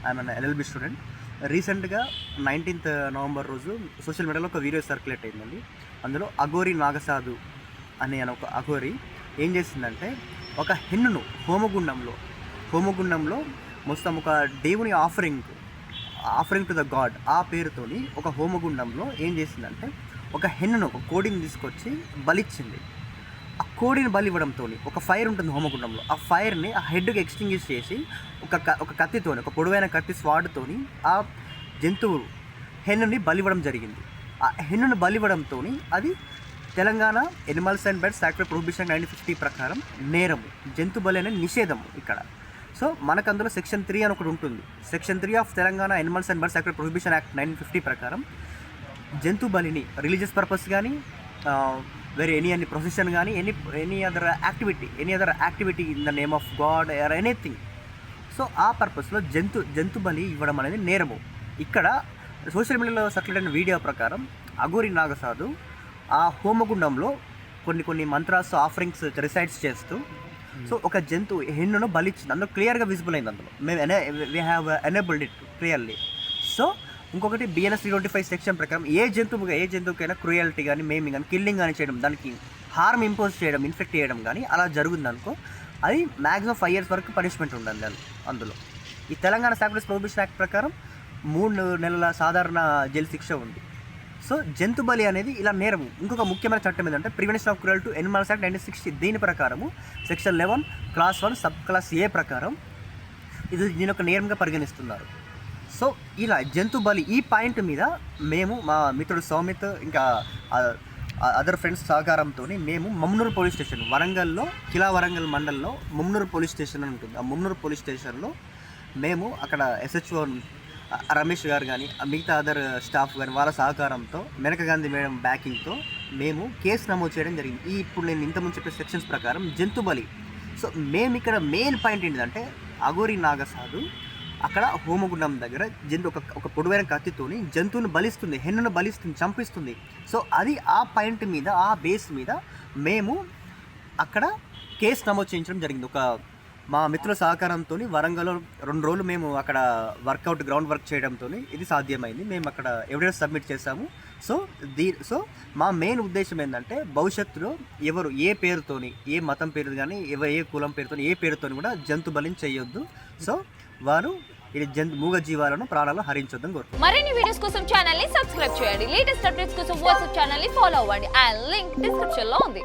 I'm an LLB student. రీసెంట్గా 19th November రోజు social మీడియాలో ఒక వీడియో సర్క్యులేట్ అయిందండి. అందులో అఘోరి నాగసాధు అనే ఒక అఘోరి ఏం చేసిందంటే ఒక హెన్నును హోమగుండంలో మొత్తం ఒక దేవుని ఆఫరింగ్ టు ద గాడ్ ఆ పేరుతోని ఒక హోమగుండంలో ఏం చేసిందంటే ఒక హెన్నును ఒక కోడిని తీసుకొచ్చి బలిచ్చింది. ఆ కోడిని బలి ఇవ్వడంతో ఒక ఫైర్ ఉంటుంది హోమగుండంలో, ఆ ఫైర్ని ఆ హెడ్కి ఎక్స్టింగ్విష్ చేసి ఒక కత్తితోని, ఒక పొడవైన కత్తి స్వాడ్తోని ఆ జంతువు హెన్నుని బలివ్వడం జరిగింది. ఆ హెన్నును బలివ్వడంతో అది Telangana animals and birds act prohibition 1950 ప్రకారం నేరము, జంతు బలి అనేది నిషేధము ఇక్కడ. సో మనకు అందులో సెక్షన్ 3 అని ఒకటి ఉంటుంది. Section 3 of Telangana animals and birds act prohibition act 1950 ప్రకారం జంతు బలిని రిలీజియస్ పర్పస్ కానీ వేరే ఎనీ ప్రొసెషన్ కానీ any other activity in the name of God or anything, so ఆ పర్పస్లో జంతు బలి ఇవ్వడం అనేది నేరము. ఇక్కడ సోషల్ మీడియాలో సర్క్యులేట్ అయిన వీడియో ప్రకారం అఘోరి నాగసాధు ఆ హోమగుండంలో కొన్ని మంత్రాస్ ఆఫరింగ్స్ రిసైడ్స్ చేస్తూ సో ఒక హెన్నును బలిచ్చింది. అందులో క్లియర్గా విజిబుల్ అయింది. అందులో మేము we have enabled it clearly. So ఇంకొకటి BNS 325 సెక్షన్ ప్రకారం ఏ జంతువుకైనా క్రూయల్టీ కానీ మేమింగ్ కానీ కిల్లింగ్ కానీ చేయడం, దానికి హార్మ్ ఇంపోజ్ చేయడం, ఇన్ఫెక్ట్ చేయడం కానీ అలా జరుగుతుందనుకో అది మ్యాక్సిమం 5 years వరకు పనిష్మెంట్ ఉండాలి అందులో. ఈ తెలంగాణ స్టాట్యూస్ ప్రొహిబిషన్ యాక్ట్ ప్రకారం 3 నెలల సాధారణ జైలు శిక్ష ఉంది. సో జంతు బలి అనేది ఇలా నేరము. ఇంకొక ముఖ్యమైన చట్టం ఏంటంటే prevention of cruel to animals act 1960. దీని ప్రకారము section 11 Clause 1 sub class A ప్రకారం దీని ఒక నేరంగా పరిగణిస్తున్నారు. సో ఇలా జంతు బలి ఈ పాయింట్ మీద మేము మా మిత్రుడు సౌమిత్ ఇంకా అదర్ ఫ్రెండ్స్ సహకారంతో మేము మమ్నూరు పోలీస్ స్టేషన్ వరంగల్లో కిలా వరంగల్ మండల్లో మమ్నూరు పోలీస్ స్టేషన్ అని ఉంటుంది. ఆ మమ్నూరు పోలీస్ స్టేషన్లో మేము అక్కడ SHO రమేష్ గారు కానీ మిగతా అదర్ స్టాఫ్ కానీ వాళ్ళ సహకారంతో మేనకా గాంధీ మేడం బ్యాకింగ్తో మేము కేసు నమోదు చేయడం జరిగింది. ఇప్పుడు నేను ఇంతకుముందు చెప్పే సెక్షన్స్ ప్రకారం జంతు బలి. సో మేము ఇక్కడ మెయిన్ పాయింట్ ఏంటంటే అఘోరి నాగసాధు అక్కడ హోమగుండం దగ్గర ఒక పొడవైన కత్తితోని జంతువుని బలిస్తుంది, హెన్నును బలిస్తుంది, చంపిస్తుంది. సో అది ఆ పాయింట్ మీద ఆ బేస్ మీద మేము అక్కడ కేసు నమోదు చేయించడం జరిగింది. మా మిత్రుల సహకారంతో వరంగల్లో 2 రోజులు మేము అక్కడ గ్రౌండ్ వర్క్ చేయడంతో ఇది సాధ్యమైంది. మేము అక్కడ ఎవిడెన్స్ సబ్మిట్ చేశాము. సో మా మెయిన్ ఉద్దేశం ఏంటంటే భవిష్యత్తులో ఎవరు ఏ పేరుతోని, ఏ మతం పేరు కానీ ఏ కులం పేరుతో ఏ పేరుతోని కూడా జంతు బలిని చేయొద్దు. సో వారు ఇది మూగ జీవాలను ప్రాణాలు హరించొద్దని కోరుకుంటున్నాను. మరిన్ని వీడియోస్ కోసం ఛానల్ ని సబ్స్క్రైబ్ చేయండి. లేటెస్ట్ అప్డేట్స్ కోసం వాట్సాప్ ఛానల్ ని ఫాలో అవ్వండి. ఆ లింక్ డిస్క్రిప్షన్ లో ఉంది.